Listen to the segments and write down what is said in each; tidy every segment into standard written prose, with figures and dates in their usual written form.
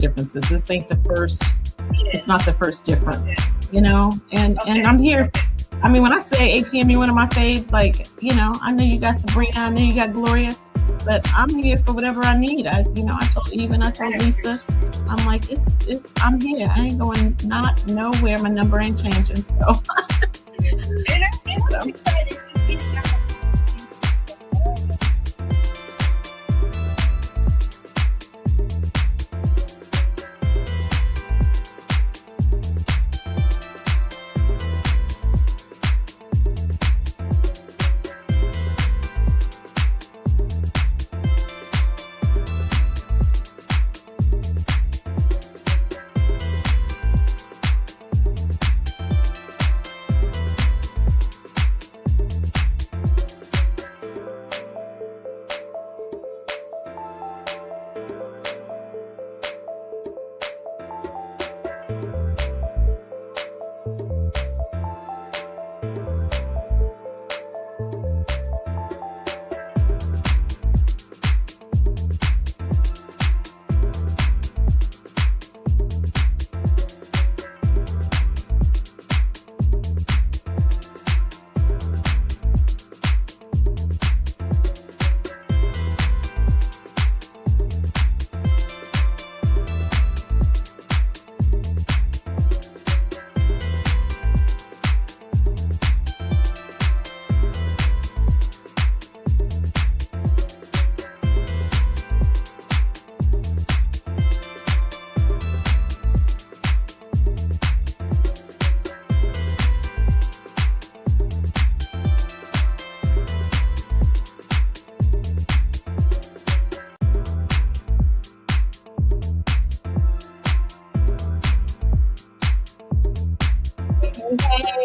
differences. This ain't the first, it's not the first difference, you know, and I'm here. I mean, when I say ATM, you're one of my faves, like, you know, I know you got Sabrina, I know you got Gloria, but I'm here for whatever I need. I told Lisa, I'm like, I'm here. I ain't going not nowhere. My number ain't changing. So. And I'm excited to get out.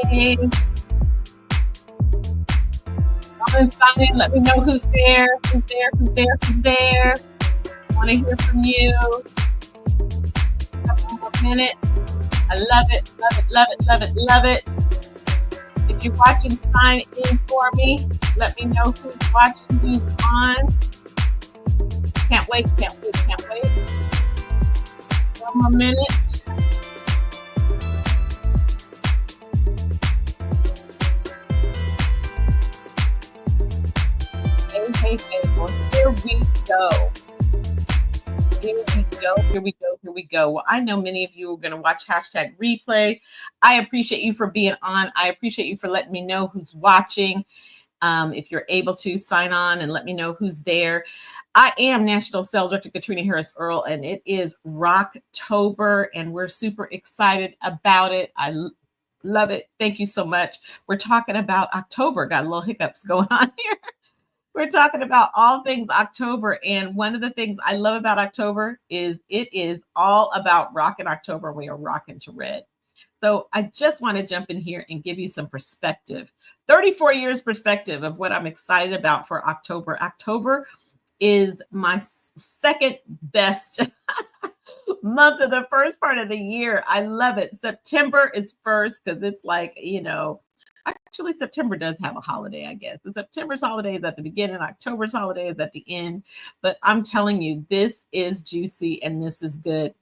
Hey. Come inside. Let me know who's there. Who's there? Who's there? Who's there? I want to hear from you. A couple more minutes. I love it. Love it. Love it. Love it. Love it. If you're watching, sign in for me. Let me know who's watching, who's on. Can't wait. Can't wait. Can't wait. One more minute. Hey, well, here we go. Here we go. Here we go. Here we go. Well, I know many of you are going to watch #replay. I appreciate you for being on. I appreciate you for letting me know who's watching. If you're able to sign on and let me know who's there. I am National Sales Director Katrina Harris Earl, and it is RockTober, and we're super excited about it. I love it. Thank you so much. We're talking about October. Got a little hiccups going on here. We're talking about all things October. And one of the things I love about October is it is all about rocking October. We are rocking to red. So I just want to jump in here and give you some perspective, 34 years perspective of what I'm excited about for October. October is my second best month of the first part of the year. I love it. September is first because it's like, you know, actually, September does have a holiday, I guess. The September's holiday is at the beginning, October's holiday is at the end. But I'm telling you, this is juicy and this is good.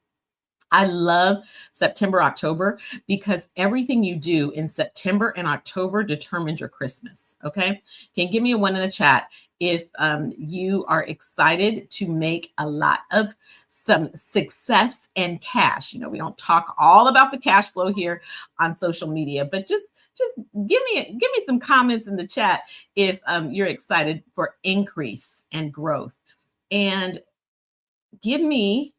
I love September, October, because everything you do in September and October determines your Christmas. Okay. Can you give me a one in the chat if you are excited to make a lot of some success and cash? You know, we don't talk all about the cash flow here on social media, but just give me some comments in the chat if you're excited for increase and growth, and give me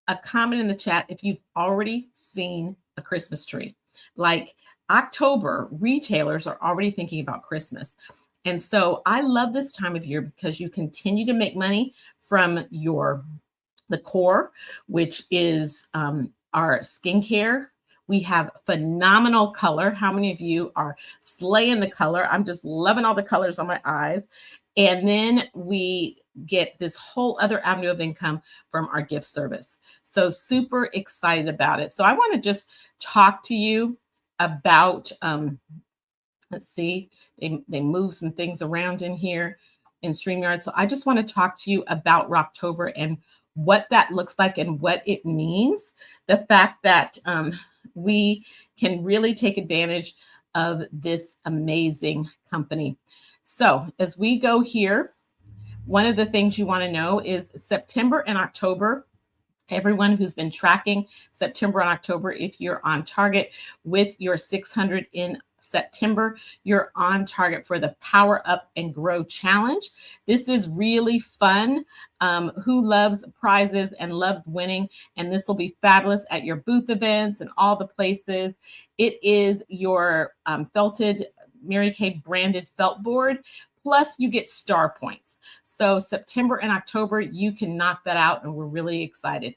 a comment in the chat if you've already seen a Christmas tree. Like October, retailers are already thinking about Christmas. And so I love this time of year because you continue to make money from the core, which is our skincare. We have phenomenal color. How many of you are slaying the color? I'm just loving all the colors on my eyes. And then we get this whole other avenue of income from our gift service. So super excited about it. So I want to just talk to you about, let's see, they move some things around in here in StreamYard. So I just want to talk to you about RockTober and what that looks like and what it means. The fact that we can really take advantage of this amazing company. So as we go here, one of the things you want to know is September and October. Everyone who's been tracking September and October, if you're on target with your 600 in September, you're on target for the Power Up and Grow Challenge. This is really fun. Who loves prizes and loves winning? And this will be fabulous at your booth events and all the places. It is your felted Mary Kay branded felt board. Plus, you get star points. So September and October, you can knock that out, and we're really excited.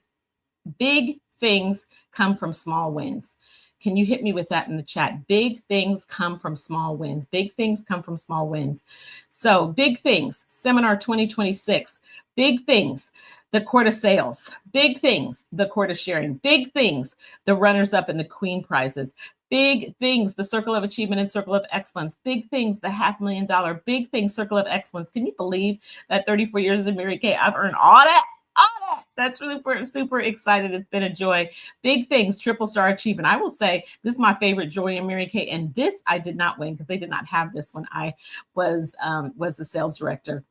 Big things come from small wins. Can you hit me with that in the chat? Big things come from small wins. Big things come from small wins. So big things, Seminar 2026. Big things, the Court of Sales. Big things, the Court of Sharing. Big things, the Runners Up and the Queen Prizes. Big things, the Circle of Achievement and Circle of Excellence. Big things, the $500,000. Big things, Circle of Excellence. Can you believe that 34 years of Mary Kay, I've earned all that? All that. That's really super excited. It's been a joy. Big things, triple star achievement. I will say this is my favorite joy in Mary Kay, and this I did not win because they did not have this when I was the sales director.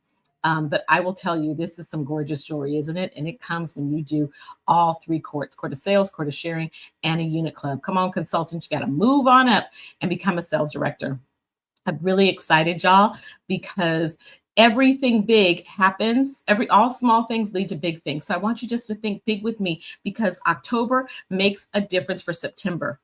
But I will tell you, this is some gorgeous jewelry, isn't it? And it comes when you do all three courts: Court of Sales, Court of Sharing, and a unit club. Come on, consultants, you got to move on up and become a sales director. I'm really excited, y'all, because everything big happens. All small things lead to big things. So I want you just to think big with me, because October makes a difference for September.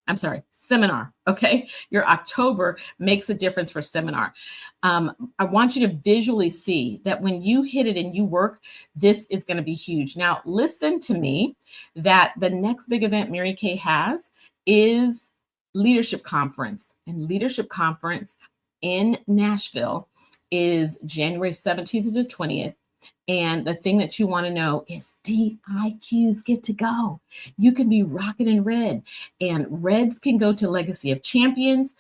I'm sorry, seminar. Okay. Your October makes a difference for seminar. I want you to visually see that when you hit it and you work, this is going to be huge. Now, listen to me, that the next big event Mary Kay has is Leadership Conference. And Leadership Conference in Nashville is January 17th to the 20th. And the thing that you want to know is DIQs get to go. You can be rocking in red, and reds can go to Legacy of Champions,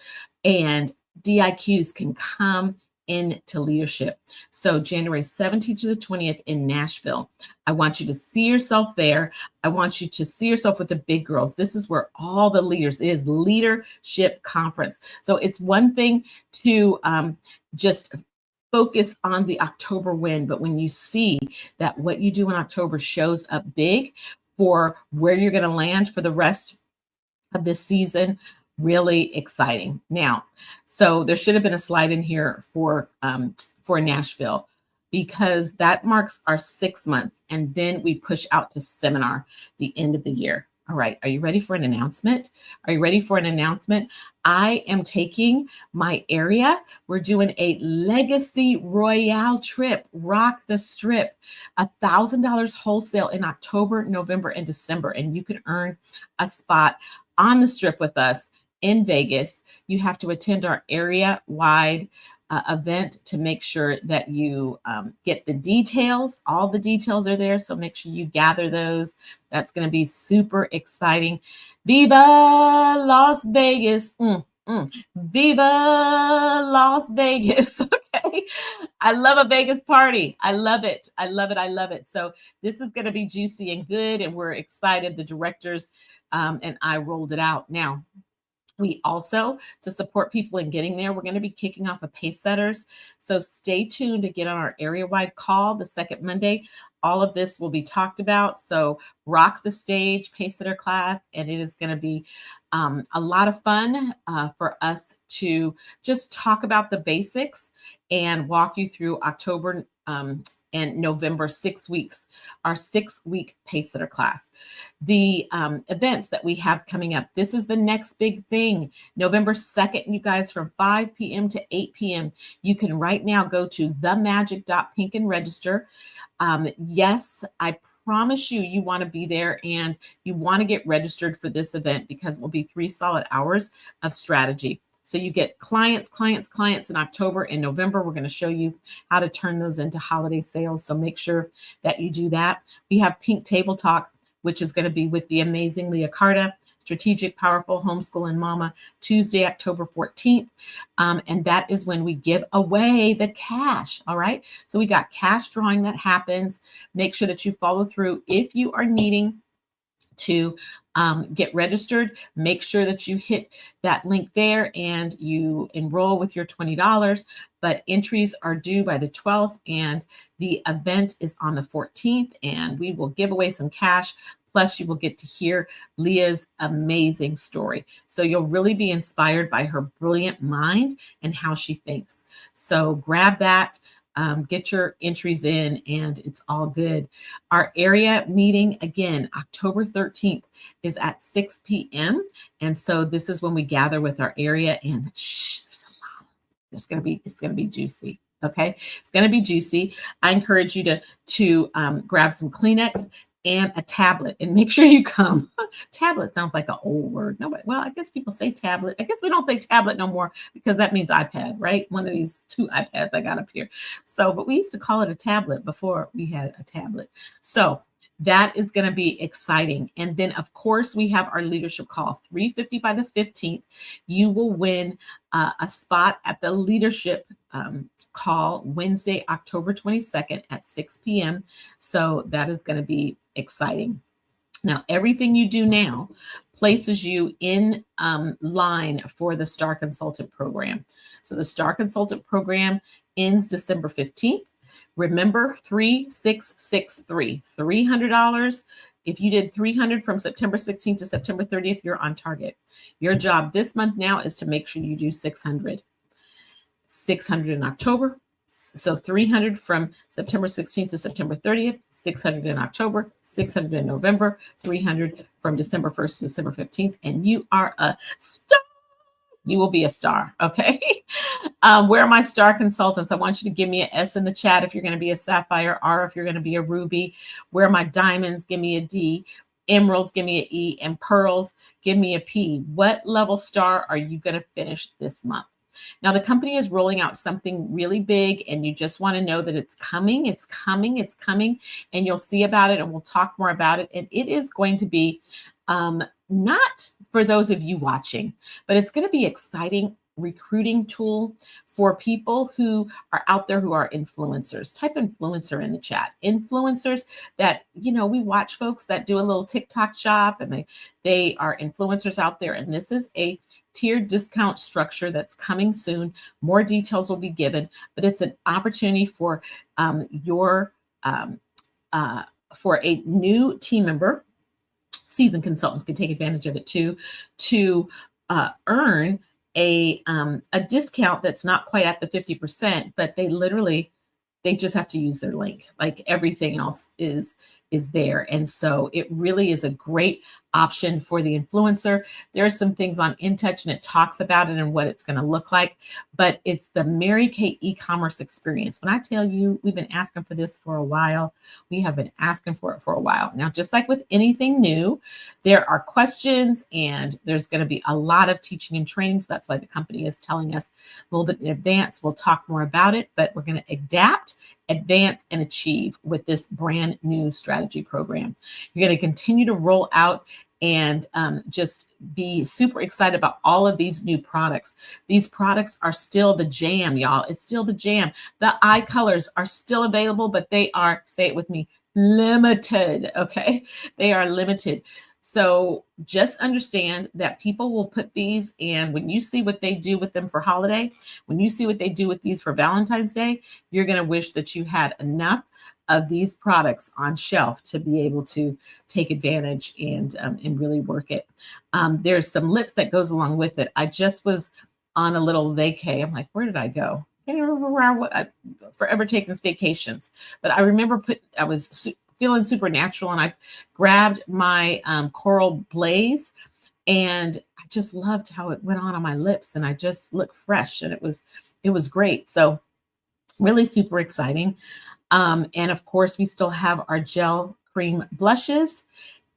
and DIQs can come into leadership. So January 17th to the 20th in Nashville. I want you to see yourself there. I want you to see yourself with the big girls. This is where all the leaders is. Leadership Conference. So it's one thing to just focus on the October win, but when you see that what you do in October shows up big for where you're going to land for the rest of this season, really exciting. Now, so there should have been a slide in here for Nashville, because that marks our 6 months, and then we push out to seminar the end of the year. All right, are you ready for an announcement? Are you ready for an announcement? I am taking my area. We're doing a Legacy Royale trip, Rock the Strip, $1,000 wholesale in October, November, and December. And you can earn a spot on the strip with us in Vegas. You have to attend our area-wide event to make sure that you get the details. All the details are there, so make sure you gather those. That's going to be super exciting. Viva Las Vegas. Viva Las Vegas. Okay. I love a Vegas party. I love it. I love it. I love it. So this is going to be juicy and good, and we're excited. The directors and I rolled it out. Now, we also, to support people in getting there, we're going to be kicking off a pace setters. So stay tuned to get on our area-wide call the second Monday. All of this will be talked about. So rock the stage, pace setter class, and it is going to be a lot of fun for us to just talk about the basics and walk you through October and November, 6 weeks, our 6-week pace setter class. The events that we have coming up, this is the next big thing. November 2nd, you guys, from 5 p.m. to 8 p.m. You can right now go to themagic.pink and register. Yes, I promise you, you want to be there and you want to get registered for this event, because it will be 3 solid hours of strategy. So you get clients in October and November. We're going to show you how to turn those into holiday sales. So make sure that you do that. We have Pink Table Talk, which is going to be with the amazing Leah Carta, Strategic, Powerful Homeschool and Mama, Tuesday, October 14th. And that is when we give away the cash. All right. So we got cash drawing that happens. Make sure that you follow through. If you are needing to get registered, make sure that you hit that link there and you enroll with your $20. But entries are due by the 12th, and the event is on the 14th, and we will give away some cash. Plus, you will get to hear Leah's amazing story. So you'll really be inspired by her brilliant mind and how she thinks. So grab that. Get your entries in, and it's all good. Our area meeting, again, October 13th, is at 6 p.m. And so this is when we gather with our area, and there's a lot. It's gonna be juicy. Okay, it's gonna be juicy. I encourage you to grab some Kleenex and a tablet, and make sure you come. Tablet sounds like an old word. Nobody, well, I guess people say tablet. I guess we don't say tablet no more because that means iPad, right? One of these 2 iPads I got up here. So, but we used to call it a tablet before we had a tablet. So that is going to be exciting. And then, of course, we have our leadership call, 350 by the 15th. You will win a spot at the leadership call Wednesday, October 22nd at 6 p.m. So that is going to be exciting. Now, everything you do now places you in line for the Star Consultant program. So the Star Consultant program ends December 15th. Remember, 3663, $300. If you did 300 from September 16th to September 30th, you're on target. Your job this month now is to make sure you do 600. 600 in October. So 300 from September 16th to September 30th, 600 in October, 600 in November, 300 from December 1st to December 15th, and you are a star. You will be a star, okay? Where are my star consultants? I want you to give me an S in the chat if you're going to be a sapphire, R if you're going to be a ruby. Where are my diamonds? Give me a D. Emeralds, give me an E. And pearls, give me a P. What level star are you going to finish this month? Now, the company is rolling out something really big, and you just want to know that it's coming, it's coming, it's coming, and you'll see about it, and we'll talk more about it. And it is going to be not for those of you watching, but it's going to be exciting recruiting tool for people who are out there who are influencers. Type influencer in the chat. Influencers that, you know, we watch folks that do a little TikTok shop, and they are influencers out there. And this is a tiered discount structure that's coming soon. More details will be given, but it's an opportunity for for a new team member. Seasoned consultants can take advantage of it too, to earn a discount that's not quite at the 50%, but they just have to use their link. Like everything else is there. And so it really is a great option for the influencer. There are some things on InTouch, and it talks about it and what it's going to look like, but it's the Mary Kay e-commerce experience. When I tell you, we've been asking for this for a while. We have been asking for it for a while. Now, just like with anything new, there are questions, and there's going to be a lot of teaching and training. So that's why the company is telling us a little bit in advance. We'll talk more about it, but we're going to adapt, advance, and achieve with this brand new strategy program. You're going to continue to roll out and just be super excited about all of these new products. These products are still the jam, y'all. It's still the jam. The eye colors are still available, but they are, say it with me, limited, okay? They are limited. So just understand that people will put these, and when you see what they do with them for holiday, when you see what they do with these for Valentine's Day, you're going to wish that you had enough of these products on shelf to be able to take advantage and really work it. There's some lips that goes along with it. I just was on a little vacay. I'm like, where did I go? I can't remember where I forever taking staycations, but I remember I was feeling supernatural, and I grabbed my Coral Blaze, and I just loved how it went on my lips, and I just looked fresh, and it was great. So really super exciting. And of course, we still have our gel cream blushes,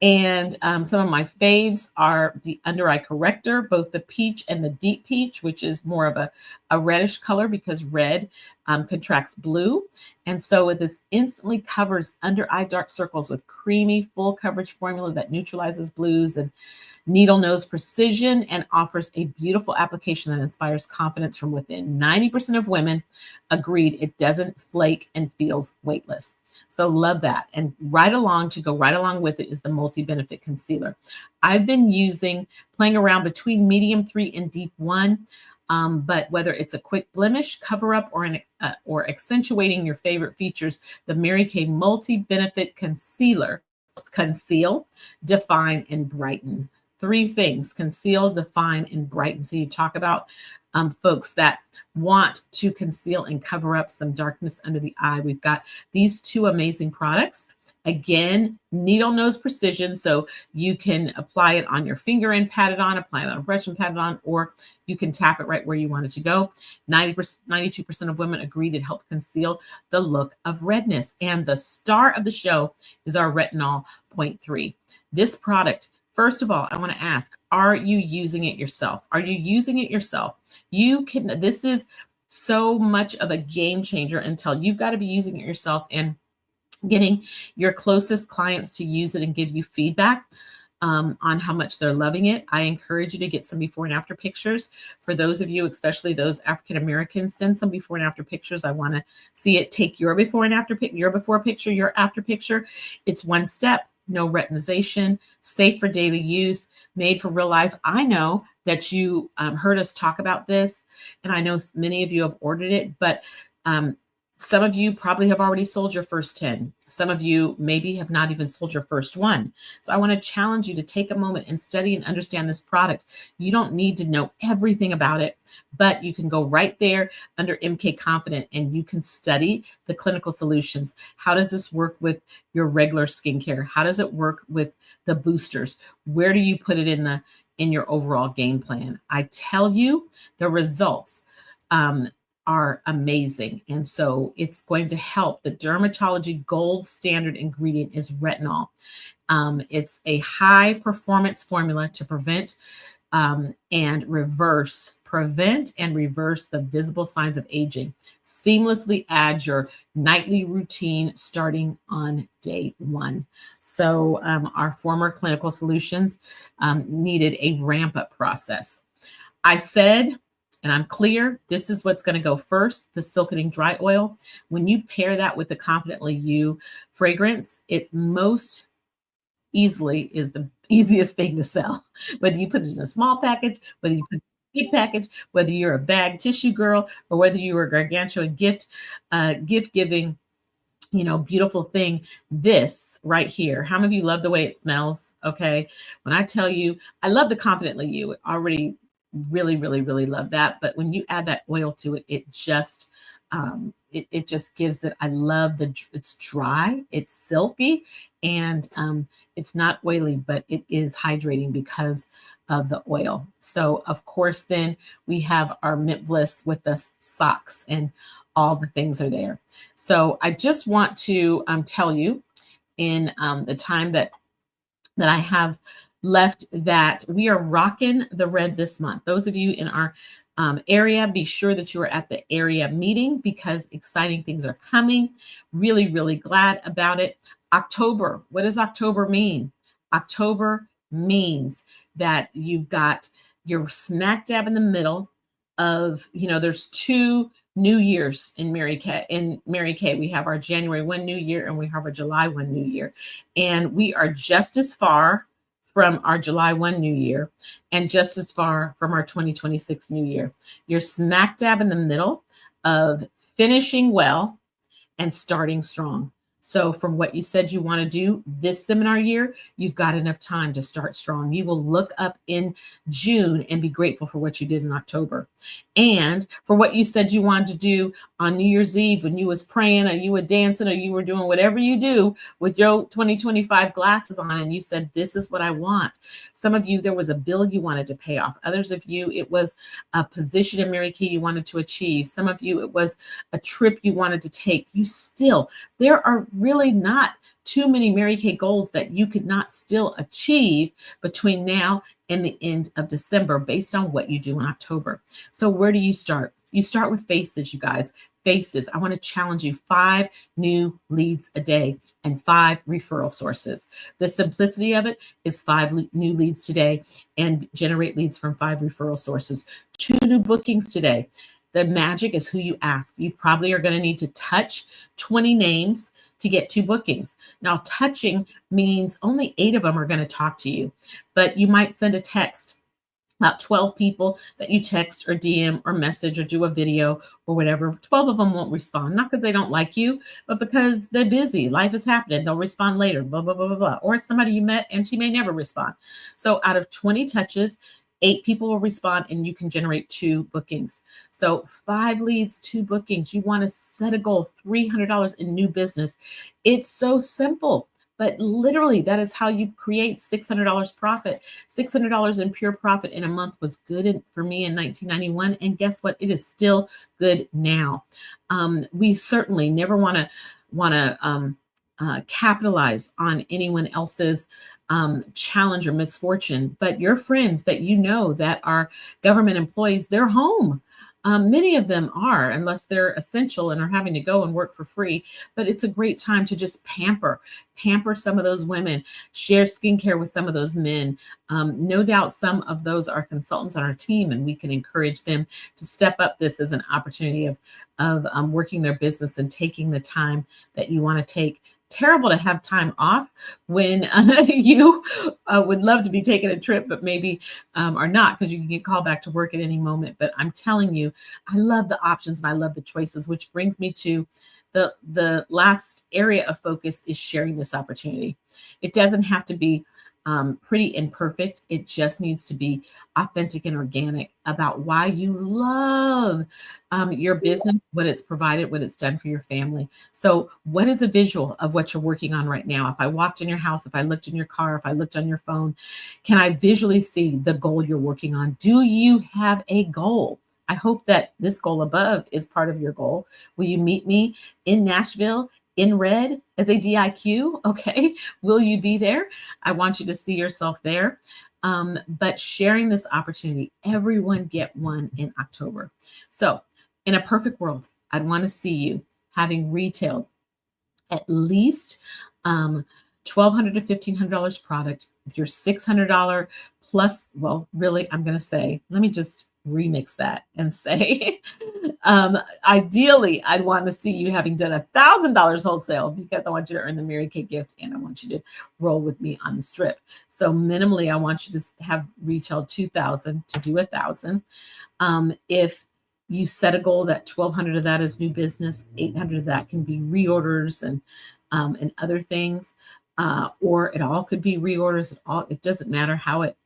and some of my faves are the under eye corrector, both the peach and the deep peach, which is more of a reddish color because red contracts blue. And so this instantly covers under eye dark circles with creamy full coverage formula that neutralizes blues and needle nose precision and offers a beautiful application that inspires confidence from within. 90% of women agreed it doesn't flake and feels weightless. So love that. And to go right along with it is the multi-benefit concealer. I've been playing around between medium 3 and deep 1. But whether it's a quick blemish, cover up, or accentuating your favorite features, the Mary Kay Multi-Benefit Concealer helps conceal, define, and brighten. 3 things: conceal, define, and brighten. So you talk about folks that want to conceal and cover up some darkness under the eye. We've got these 2 amazing products. Again, needle nose precision, so you can apply it on your finger and pat it on, apply it on a brush and pat it on, or you can tap it right where you want it to go. 92% of women agreed it helped conceal the look of redness. And the star of the show is our Retinol 0.3. This product, first of all, I want to ask, are you using it yourself? Are you using it yourself? This is so much of a game changer until you've got to be using it yourself and getting your closest clients to use it and give you feedback on how much they're loving it. I encourage you to get some before and after pictures. For those of you, especially those African Americans, send some before and after pictures. I want to see it. Take your before and after your before picture, your after picture. It's 1 step, no retinization, safe for daily use, made for real life. I know that you heard us talk about this, and I know many of you have ordered it, but some of you probably have already sold your first 10. Some of you maybe have not even sold your first 1. So I want to challenge you to take a moment and study and understand this product. You don't need to know everything about it, but you can go right there under MK Confident and you can study the clinical solutions. How does this work with your regular skincare? How does it work with the boosters? Where do you put it in your overall game plan? I tell you, the results are amazing. And so it's going to help. The dermatology gold standard ingredient is retinol. It's a high performance formula to prevent and reverse the visible signs of aging. Seamlessly add your nightly routine starting on day 1. So our former clinical solutions needed a ramp up process. I said, and I'm clear, this is what's going to go first, the Silkening Dry Oil. When you pair that with the Confidently You fragrance, it most easily is the easiest thing to sell. Whether you put it in a small package, whether you put it in a big package, whether you're a bag tissue girl, or whether you are a gargantuan gift giving, beautiful thing, this right here. How many of you love the way it smells? Okay. When I tell you, I love the Confidently You, already really, really, really love that. But when you add that oil to it, it just gives it. I love it's dry, it's silky, and it's not oily, but it is hydrating because of the oil. So of course, then we have our Mint Bliss with the socks, and all the things are there. So I just want to tell you in the time that I have left that we are rocking the red this month. Those of you in our area, be sure that you are at the area meeting because exciting things are coming. Really, really glad about it. October, what does October mean? October means that you're smack dab in the middle of, there's 2 New Years in Mary Kay. We have our January 1 New Year and we have our July 1 New Year. And we are just as far from our July 1 New Year and just as far from our 2026 New Year. You're smack dab in the middle of finishing well and starting strong. So from what you said you want to do this seminar year, you've got enough time to start strong. You will look up in June and be grateful for what you did in October. And for what you said you wanted to do on New Year's Eve when you was praying or you were dancing or you were doing whatever you do with your 2025 glasses on and you said, this is what I want. Some of you, there was a bill you wanted to pay off. Others of you, it was a position in Mary Kay you wanted to achieve. Some of you, it was a trip you wanted to take. There are really not too many Mary Kay goals that you could not still achieve between now and the end of December based on what you do in October. So where do you start? You start with faces, you guys. faces. I want to challenge you 5 new leads a day and 5 referral sources. The simplicity of it is 5 new leads today and generate leads from 5 referral sources. 2 new bookings today. The magic is who you ask. You probably are going to need to touch 20 names to get 2 bookings. Now, touching means only 8 of them are going to talk to you, but you might send a text. About 12 people that you text or DM or message or do a video or whatever, 12 of them won't respond, not because they don't like you, but because they're busy. Life is happening. They'll respond later, blah, blah, blah, blah, blah. Or somebody you met and she may never respond. So out of 20 touches, 8 people will respond and you can generate 2 bookings. So 5 leads, 2 bookings. You want to set a goal of $300 in new business. It's so simple. But literally, that is how you create $600 profit. $600 in pure profit in a month was good for me in 1991. And guess what? It is still good now. We certainly never want to capitalize on anyone else's challenge or misfortune. But your friends that you know that are government employees, they're home. Many of them are, unless they're essential and are having to go and work for free. But it's a great time to just pamper some of those women, share skincare with some of those men. No doubt some of those are consultants on our team, and we can encourage them to step up this as an opportunity of working their business and taking the time that you want to take. Terrible to have time off when you would love to be taking a trip, but maybe are not, because you can get called back to work at any moment. But I'm telling you, I love the options and I love the choices, which brings me to the last area of focus is sharing this opportunity. It doesn't have to be pretty and perfect. It just needs to be authentic and organic about why you love your business, what it's provided, what it's done for your family. So what is a visual of what you're working on right now? If I walked in your house, if I looked in your car, if I looked on your phone, can I visually see the goal you're working on? Do you have a goal? I hope that this goal above is part of your goal. Will you meet me in Nashville in red as a DIQ? Okay. Will you be there? I want you to see yourself there. But sharing this opportunity, everyone get one in October. So in a perfect world, I'd want to see you having retailed at least $1,200 to $1,500 product with your $600 plus, well, really, I'm going to say, let me just remix that and say, ideally, I'd want to see you having done $1,000 wholesale, because I want you to earn the Mary Kay gift and I want you to roll with me on the strip. So minimally, I want you to have retail 2,000 to do 1,000. If you set a goal that 1,200 of that is new business, 800 of that can be reorders and other things, or it all could be reorders. It doesn't matter how it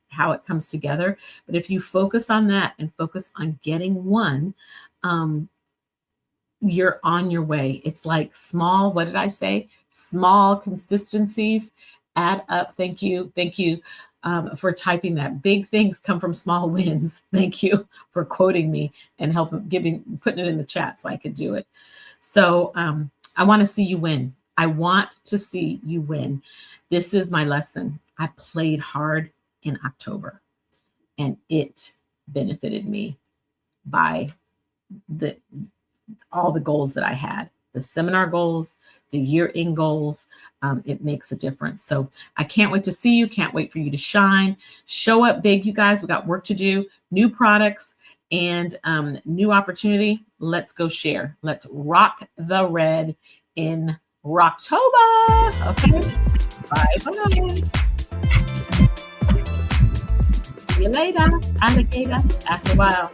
comes together. But if you focus on that and focus on getting one, you're on your way. It's like small, what did I say? Small consistencies add up. Thank you. Thank you for typing that. Big things come from small wins. Thank you for quoting me and putting it in the chat so I could do it. So I want to see you win. I want to see you win. This is my lesson. I played hard in October, and it benefited me by all the goals that I had, the seminar goals, the year-end goals. It makes a difference. So I can't wait to see you. Can't wait for you to shine. Show up big, you guys. We got work to do, new products and new opportunity. Let's go share. Let's rock the red in RockTober. Okay. Bye-bye. See you later, alligator. After a while.